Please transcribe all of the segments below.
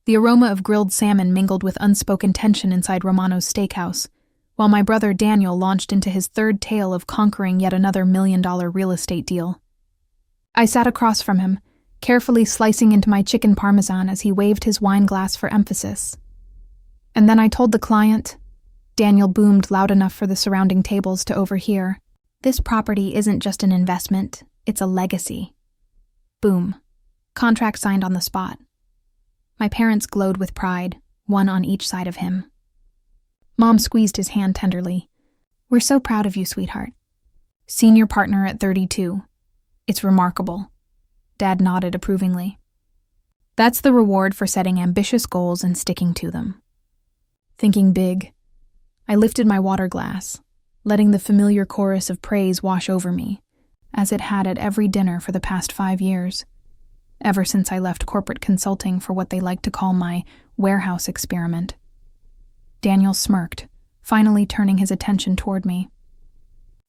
The aroma of grilled salmon mingled with unspoken tension inside Romano's steakhouse, while my brother Daniel launched into his third tale of conquering yet another $1 million real estate deal. I sat across from him, carefully slicing into my chicken parmesan as he waved his wine glass for emphasis. And then I told the client, Daniel boomed loud enough for the surrounding tables to overhear, "This property isn't just an investment, it's a legacy." Boom. Contract signed on the spot. My parents glowed with pride, one on each side of him. Mom squeezed his hand tenderly. "We're so proud of you, sweetheart. Senior partner at 32. It's remarkable." Dad nodded approvingly. That's the reward for setting ambitious goals and sticking to them. Thinking big, I lifted my water glass, letting the familiar chorus of praise wash over me, as it had at every dinner for the past 5 years, ever since I left corporate consulting for what they like to call my warehouse experiment. Daniel smirked, finally turning his attention toward me.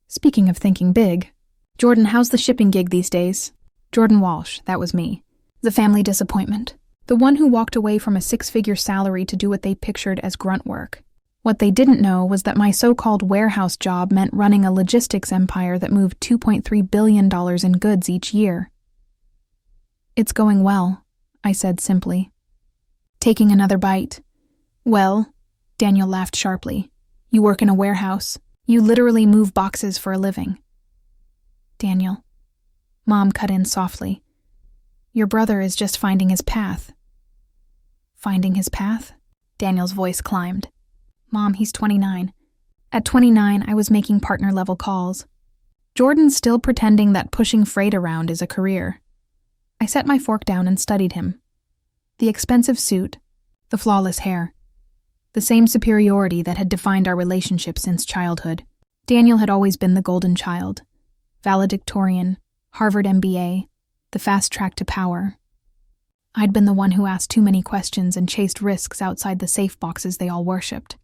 "Speaking of thinking big, Jordan, how's the shipping gig these days?" Jordan Walsh, that was me. The family disappointment. The one who walked away from a 6-figure salary to do what they pictured as grunt work. What they didn't know was that my so-called warehouse job meant running a logistics empire that moved $2.3 billion in goods each year. "It's going well," I said simply. Taking another bite. "Well," Daniel laughed sharply, "you work in a warehouse. You literally move boxes for a living." "Daniel," Mom cut in softly, "your brother is just finding his path." "Finding his path?" Daniel's voice climbed. "Mom, he's 29. At 29, I was making partner-level calls. Jordan's still pretending that pushing freight around is a career." I set my fork down and studied him. The expensive suit, the flawless hair, the same superiority that had defined our relationship since childhood. Daniel had always been the golden child. Valedictorian, Harvard MBA, the fast track to power. I'd been the one who asked too many questions and chased risks outside the safe boxes they all worshipped.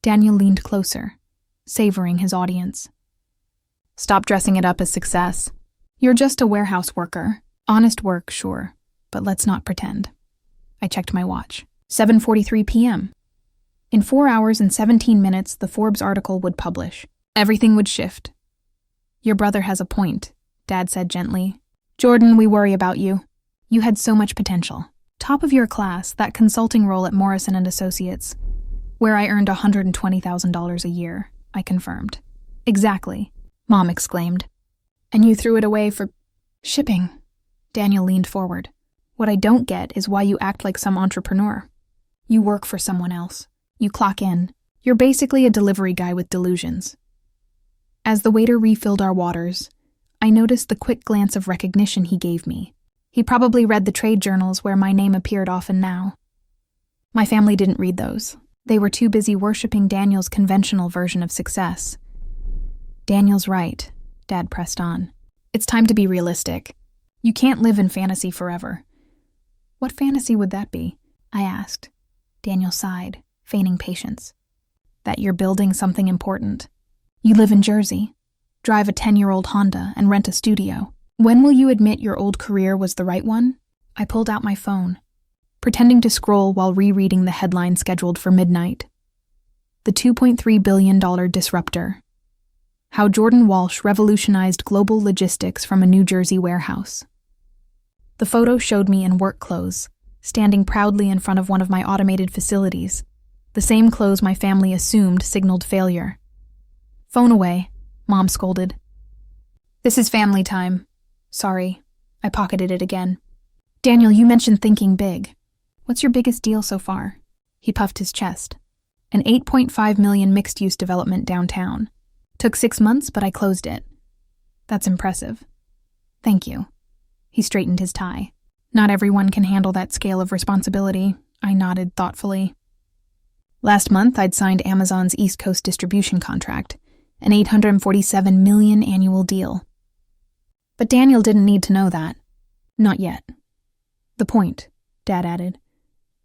Daniel leaned closer, savoring his audience. "Stop dressing it up as success. You're just a warehouse worker. Honest work, sure, but let's not pretend." I checked my watch. 7:43 p.m. In 4 hours and 17 minutes, the Forbes article would publish. Everything would shift. "Your brother has a point," Dad said gently. "Jordan, we worry about you. You had so much potential. Top of your class, that consulting role at Morrison & Associates, where I earned $120,000 a year," I confirmed. "Exactly," Mom exclaimed. "And you threw it away for shipping." Daniel leaned forward. "What I don't get is why you act like some entrepreneur. You work for someone else. You clock in. You're basically a delivery guy with delusions." As the waiter refilled our waters, I noticed the quick glance of recognition he gave me. He probably read the trade journals where my name appeared often now. My family didn't read those. They were too busy worshiping Daniel's conventional version of success. "Daniel's right," Dad pressed on. "It's time to be realistic. You can't live in fantasy forever." "What fantasy would that be?" I asked. Daniel sighed, feigning patience. "That you're building something important. You live in Jersey, drive a 10-year-old Honda, and rent a studio. When will you admit your old career was the right one?" I pulled out my phone, pretending to scroll while rereading the headline scheduled for midnight. The $2.3 billion disruptor. How Jordan Walsh revolutionized global logistics from a New Jersey warehouse. The photo showed me in work clothes, standing proudly in front of one of my automated facilities, the same clothes my family assumed signaled failure. "Phone away," Mom scolded. "This is family time." "Sorry." I pocketed it again. "Daniel, you mentioned thinking big. What's your biggest deal so far?" He puffed his chest. "An $8.5 million mixed-use development downtown. Took 6 months, but I closed it." "That's impressive." "Thank you." He straightened his tie. "Not everyone can handle that scale of responsibility," I nodded thoughtfully. "Last month, I'd signed Amazon's East Coast distribution contract, an $847 million annual deal." But Daniel didn't need to know that. Not yet. "The point," Dad added,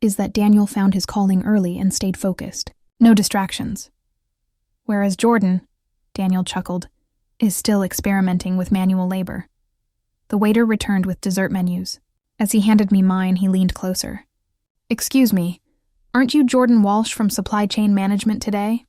"is that Daniel found his calling early and stayed focused. No distractions. Whereas Jordan," Daniel chuckled, "is still experimenting with manual labor." The waiter returned with dessert menus. As he handed me mine, he leaned closer. Excuse me, aren't you Jordan Walsh from Supply Chain Management today?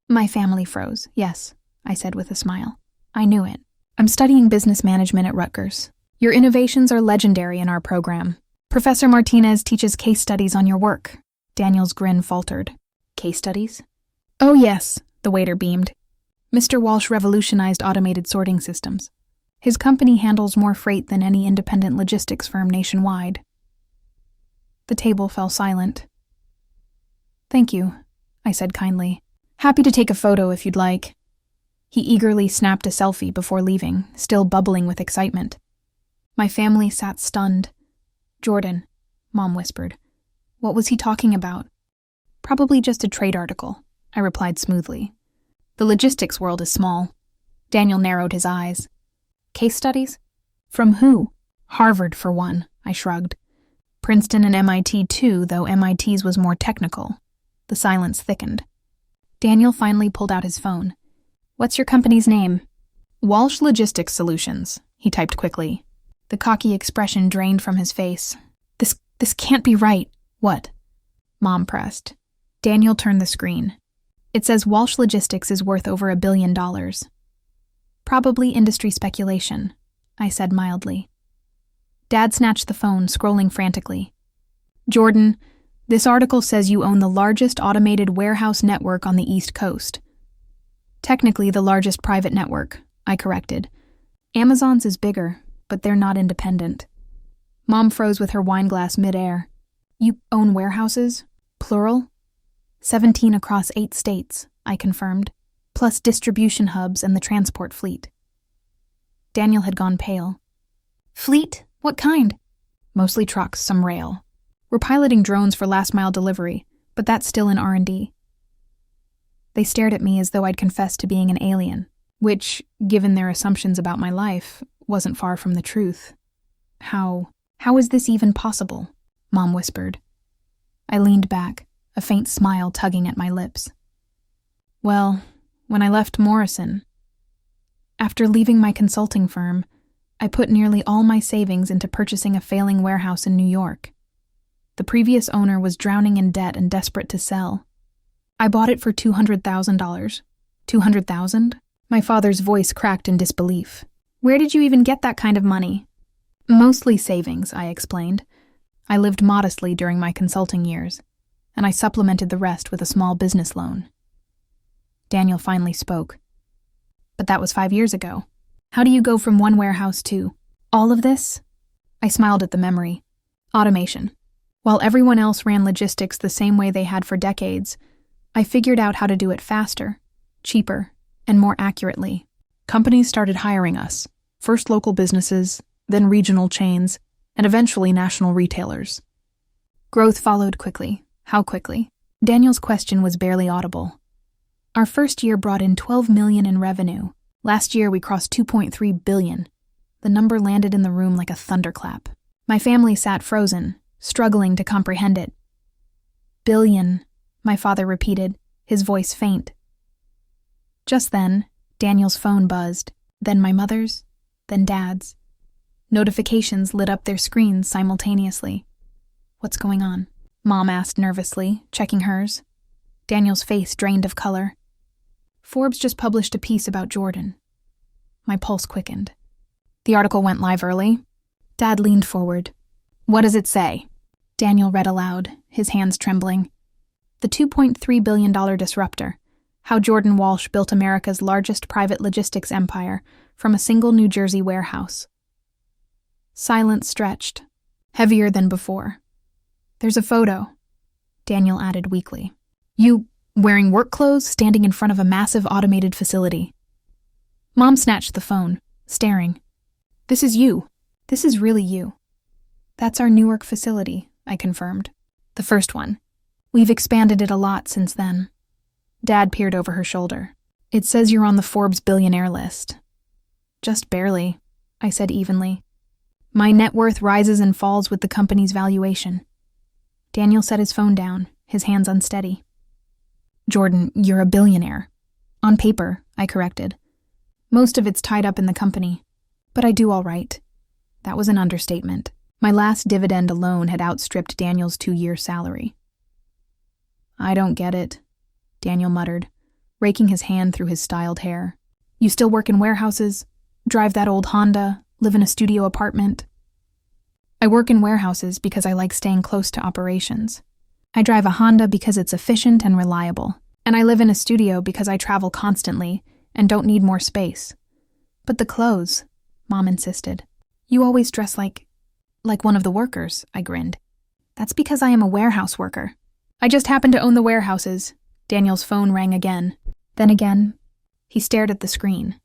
My family froze. Yes, I said with a smile. I knew it. I'm studying business management at Rutgers. Your innovations are legendary in our program. Professor Martinez teaches case studies on your work. Daniel's grin faltered. Case studies? Oh yes, the waiter beamed. Mr. Walsh revolutionized automated sorting systems. His company handles more freight than any independent logistics firm nationwide. The table fell silent. Thank you, I said kindly. Happy to take a photo if you'd like. He eagerly snapped a selfie before leaving, still bubbling with excitement. My family sat stunned. Jordan, Mom whispered. What was he talking about? Probably just a trade article, I replied smoothly. The logistics world is small. Daniel narrowed his eyes. Case studies? From who? Harvard, for one, I shrugged. Princeton and MIT too, though MIT's was more technical. The silence thickened. Daniel finally pulled out his phone. What's your company's name? Walsh Logistics Solutions, he typed quickly. The cocky expression drained from his face. This can't be right. What? Mom pressed. Daniel turned the screen. It says Walsh Logistics is worth over $1 billion. Probably industry speculation, I said mildly. Dad snatched the phone, scrolling frantically. Jordan, this article says you own the largest automated warehouse network on the East Coast. Technically the largest private network, I corrected. Amazon's is bigger, but they're not independent. Mom froze with her wine glass midair. You own warehouses? Plural? 17 across 8 states, I confirmed, plus distribution hubs and the transport fleet. Daniel had gone pale. Fleet? What kind? Mostly trucks, some rail. We're piloting drones for last-mile delivery, but that's still in R&D. They stared at me as though I'd confessed to being an alien, which, given their assumptions about my life, wasn't far from the truth. How is this even possible? Mom whispered. I leaned back, a faint smile tugging at my lips. Well, when I left Morrison, after leaving my consulting firm, I put nearly all my savings into purchasing a failing warehouse in New York. The previous owner was drowning in debt and desperate to sell. I bought it for $200,000. $200,000? My father's voice cracked in disbelief. Where did you even get that kind of money? Mostly savings, I explained. I lived modestly during my consulting years, and I supplemented the rest with a small business loan. Daniel finally spoke. But that was 5 years ago. How do you go from one warehouse to all of this? I smiled at the memory. Automation. While everyone else ran logistics the same way they had for decades, I figured out how to do it faster, cheaper, and more accurately. Companies started hiring us, first local businesses, then regional chains, and eventually national retailers. Growth followed quickly. How quickly? Daniel's question was barely audible. Our first year brought in $12 million in revenue. Last year we crossed $2.3 billion. The number landed in the room like a thunderclap. My family sat frozen, struggling to comprehend it. Billion, my father repeated, his voice faint. Just then, Daniel's phone buzzed, then my mother's, then Dad's. Notifications lit up their screens simultaneously. What's going on? Mom asked nervously, checking hers. Daniel's face drained of color. Forbes just published a piece about Jordan. My pulse quickened. The article went live early. Dad leaned forward. What does it say? Daniel read aloud, his hands trembling. The $2.3 billion disruptor. How Jordan Walsh built America's largest private logistics empire from a single New Jersey warehouse. Silence stretched, heavier than before. There's a photo, Daniel added weakly. You, wearing work clothes, standing in front of a massive automated facility. Mom snatched the phone, staring. This is you. This is really you. That's our Newark facility, I confirmed. The first one. We've expanded it a lot since then. Dad peered over her shoulder. It says you're on the Forbes billionaire list. Just barely, I said evenly. My net worth rises and falls with the company's valuation. Daniel set his phone down, his hands unsteady. Jordan, you're a billionaire. On paper, I corrected. Most of it's tied up in the company. But I do all right. That was an understatement. My last dividend alone had outstripped Daniel's 2-year salary. "I don't get it," Daniel muttered, raking his hand through his styled hair. "You still work in warehouses, drive that old Honda, live in a studio apartment?" "I work in warehouses because I like staying close to operations. I drive a Honda because it's efficient and reliable, and I live in a studio because I travel constantly and don't need more space." "But the clothes," Mom insisted. "You always dress like one of the workers," I grinned. "That's because I am a warehouse worker. I just happen to own the warehouses." Daniel's phone rang again. Then again. He stared at the screen.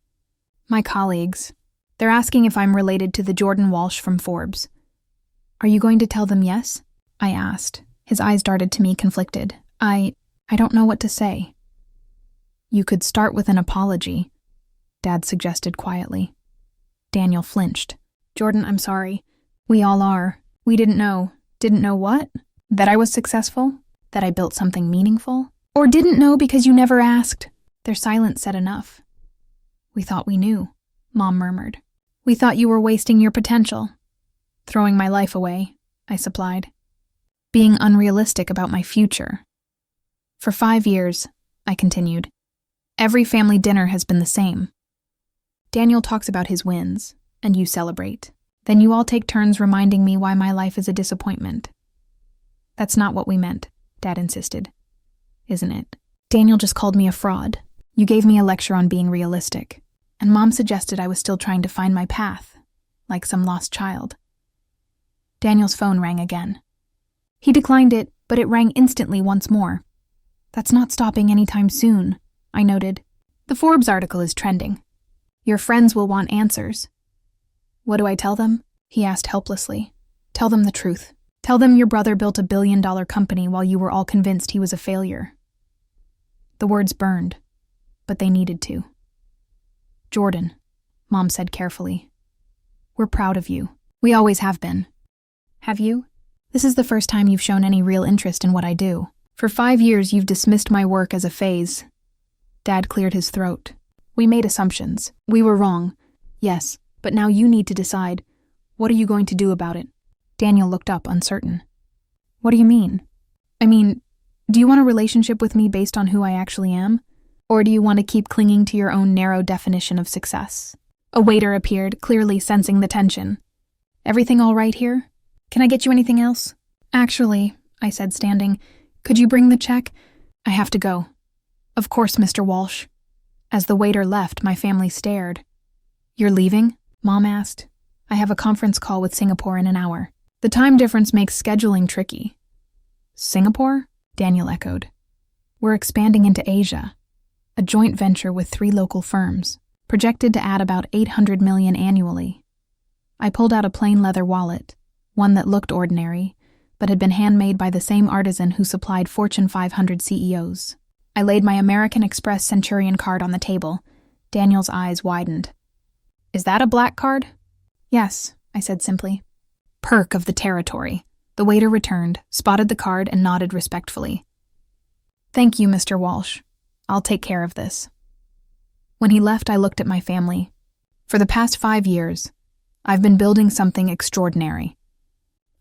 "My colleagues. They're asking if I'm related to the Jordan Walsh from Forbes." "Are you going to tell them yes?" I asked. His eyes darted to me, conflicted. I don't know what to say." "You could start with an apology," Dad suggested quietly. Daniel flinched. "Jordan, I'm sorry. We all are. We didn't know." "Didn't know what? That I was successful? That I built something meaningful? Or didn't know because you never asked?" Their silence said enough. "We thought we knew," Mom murmured. "We thought you were wasting your potential." "Throwing my life away," I supplied. "Being unrealistic about my future." "For 5 years," I continued, "every family dinner has been the same. Daniel talks about his wins, and you celebrate. Then you all take turns reminding me why my life is a disappointment." "That's not what we meant," Dad insisted. "Isn't it? Daniel just called me a fraud. You gave me a lecture on being realistic, and Mom suggested I was still trying to find my path, like some lost child." Daniel's phone rang again. He declined it, but it rang instantly once more. "That's not stopping anytime soon," I noted. "The Forbes article is trending. Your friends will want answers." "What do I tell them?" he asked helplessly. "Tell them the truth. Tell them your brother built a billion-dollar company while you were all convinced he was a failure." The words burned, but they needed to. "Jordan," Mom said carefully, "we're proud of you. We always have been." "Have you? This is the first time you've shown any real interest in what I do. For 5 years you've dismissed my work as a phase." Dad cleared his throat. "We made assumptions. We were wrong. Yes, but now you need to decide. What are you going to do about it?" Daniel looked up, uncertain. "What do you mean?" "I mean, do you want a relationship with me based on who I actually am? Or do you want to keep clinging to your own narrow definition of success?" A waiter appeared, clearly sensing the tension. "Everything all right here? Can I get you anything else?" "Actually," I said, standing, "could you bring the check? I have to go." "Of course, Mr. Walsh." As the waiter left, my family stared. "You're leaving?" Mom asked. "I have a conference call with Singapore in an hour. The time difference makes scheduling tricky." "Singapore?" Daniel echoed. "We're expanding into Asia. A joint venture with 3 local firms, projected to add about $800 million annually." I pulled out a plain leather wallet, one that looked ordinary, but had been handmade by the same artisan who supplied Fortune 500 CEOs. I laid my American Express Centurion card on the table. Daniel's eyes widened. "Is that a black card?" "Yes," I said simply. "Perk of the territory." The waiter returned, spotted the card, and nodded respectfully. "Thank you, Mr. Walsh. I'll take care of this." When he left, I looked at my family. For the past 5 years, I've been building something extraordinary.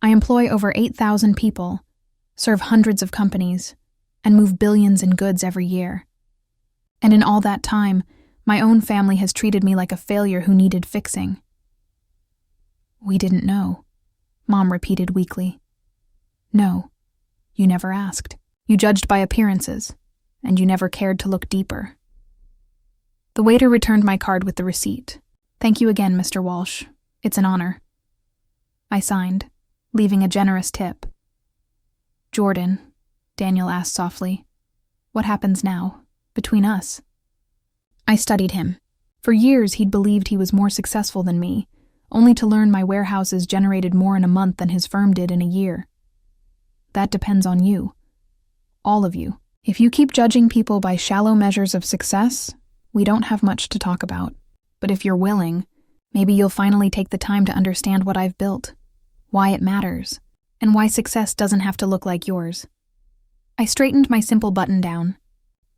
I employ over 8,000 people, serve hundreds of companies, and move billions in goods every year. And in all that time, my own family has treated me like a failure who needed fixing. "We didn't know," Mom repeated weakly. "No, you never asked. You judged by appearances, and you never cared to look deeper." The waiter returned my card with the receipt. "Thank you again, Mr. Walsh. It's an honor." I signed, leaving a generous tip. "Jordan," Daniel asked softly, "what happens now, between us?" I studied him. For years he'd believed he was more successful than me, only to learn my warehouses generated more in a month than his firm did in a year. That depends on you. All of you. If you keep judging people by shallow measures of success, we don't have much to talk about. But if you're willing, maybe you'll finally take the time to understand what I've built, why it matters, and why success doesn't have to look like yours. I straightened my simple button down,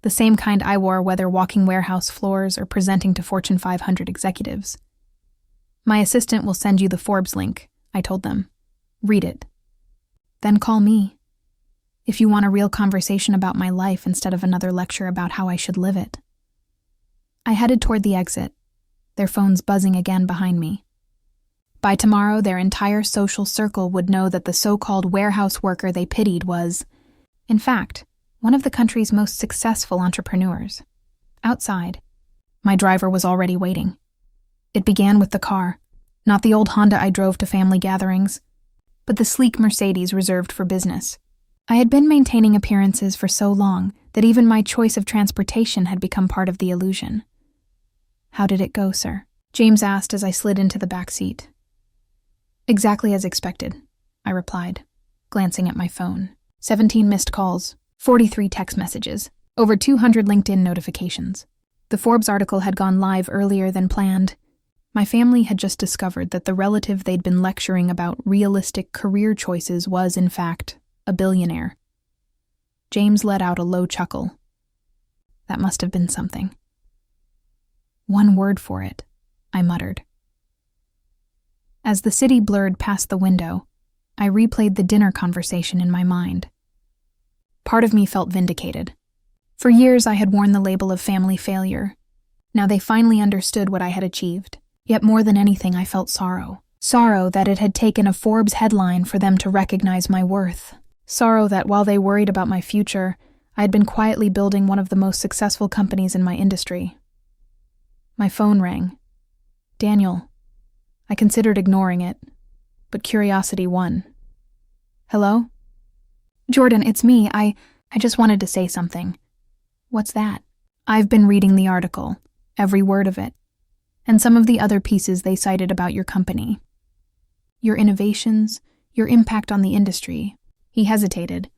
the same kind I wore whether walking warehouse floors or presenting to Fortune 500 executives. "My assistant will send you the Forbes link," I told them. Read it. Then call me. If you want a real conversation about my life instead of another lecture about how I should live it. I headed toward the exit, their phones buzzing again behind me. By tomorrow, their entire social circle would know that the so-called warehouse worker they pitied was, in fact, one of the country's most successful entrepreneurs. Outside, my driver was already waiting. It began with the car, not the old Honda I drove to family gatherings, but the sleek Mercedes reserved for business. I had been maintaining appearances for so long that even my choice of transportation had become part of the illusion. "How did it go, sir?" James asked as I slid into the back seat. "Exactly as expected," I replied, glancing at my phone. 17 missed calls, 43 text messages, over 200 LinkedIn notifications. The Forbes article had gone live earlier than planned. My family had just discovered that the relative they'd been lecturing about realistic career choices was, in fact, a billionaire. James let out a low chuckle. That must have been something. "One word for it," I muttered. As the city blurred past the window, I replayed the dinner conversation in my mind. Part of me felt vindicated. For years I had worn the label of family failure. Now they finally understood what I had achieved. Yet more than anything, I felt sorrow. Sorrow that it had taken a Forbes headline for them to recognize my worth. Sorrow that while they worried about my future, I had been quietly building one of the most successful companies in my industry. My phone rang. "Daniel." I considered ignoring it, but curiosity won. "Hello?" "Jordan, it's me. I just wanted to say something." "What's that?" "I've been reading the article, every word of it, and some of the other pieces they cited about your company. Your innovations, your impact on the industry." He hesitated.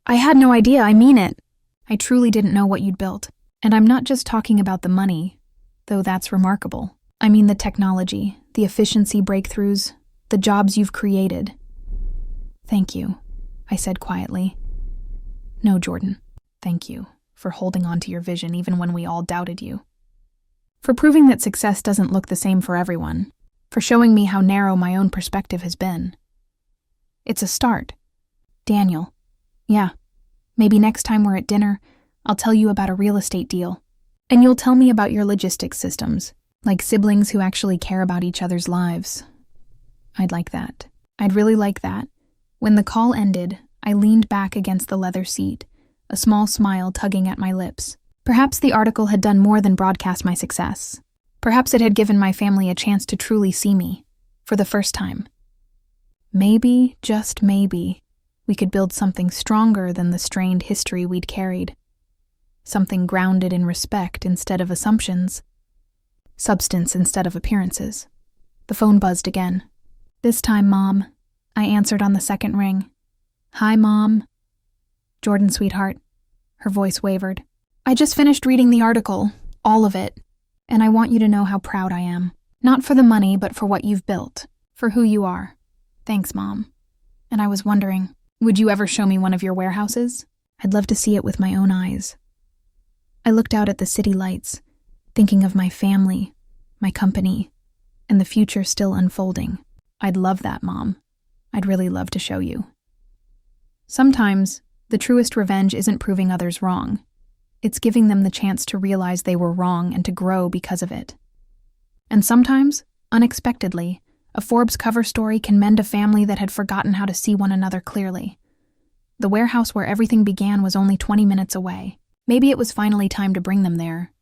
"I had no idea, I mean it. I truly didn't know what you'd built. And I'm not just talking about the money, though that's remarkable. I mean the technology, the efficiency breakthroughs, the jobs you've created." "Thank you," I said quietly. "No, Jordan, thank you for holding on to your vision even when we all doubted you. For proving that success doesn't look the same for everyone. For showing me how narrow my own perspective has been. It's a start. Daniel, yeah, maybe next time we're at dinner, I'll tell you about a real estate deal. And you'll tell me about your logistics systems, like siblings who actually care about each other's lives. I'd like that. I'd really like that." When the call ended, I leaned back against the leather seat, a small smile tugging at my lips. Perhaps the article had done more than broadcast my success. Perhaps it had given my family a chance to truly see me, for the first time. Maybe, just maybe, we could build something stronger than the strained history we'd carried. Something grounded in respect instead of assumptions. Substance instead of appearances. The phone buzzed again. "This time, Mom," I answered on the second ring. "Hi, Mom." "Jordan, sweetheart." Her voice wavered. "I just finished reading the article, all of it, and I want you to know how proud I am. Not for the money, but for what you've built, for who you are. Thanks, Mom. And I was wondering, would you ever show me one of your warehouses? I'd love to see it with my own eyes." I looked out at the city lights, thinking of my family, my company, and the future still unfolding. "I'd love that, Mom. I'd really love to show you." Sometimes, the truest revenge isn't proving others wrong. It's giving them the chance to realize they were wrong and to grow because of it. And sometimes, unexpectedly, a Forbes cover story can mend a family that had forgotten how to see one another clearly. The warehouse where everything began was only 20 minutes away. Maybe it was finally time to bring them there,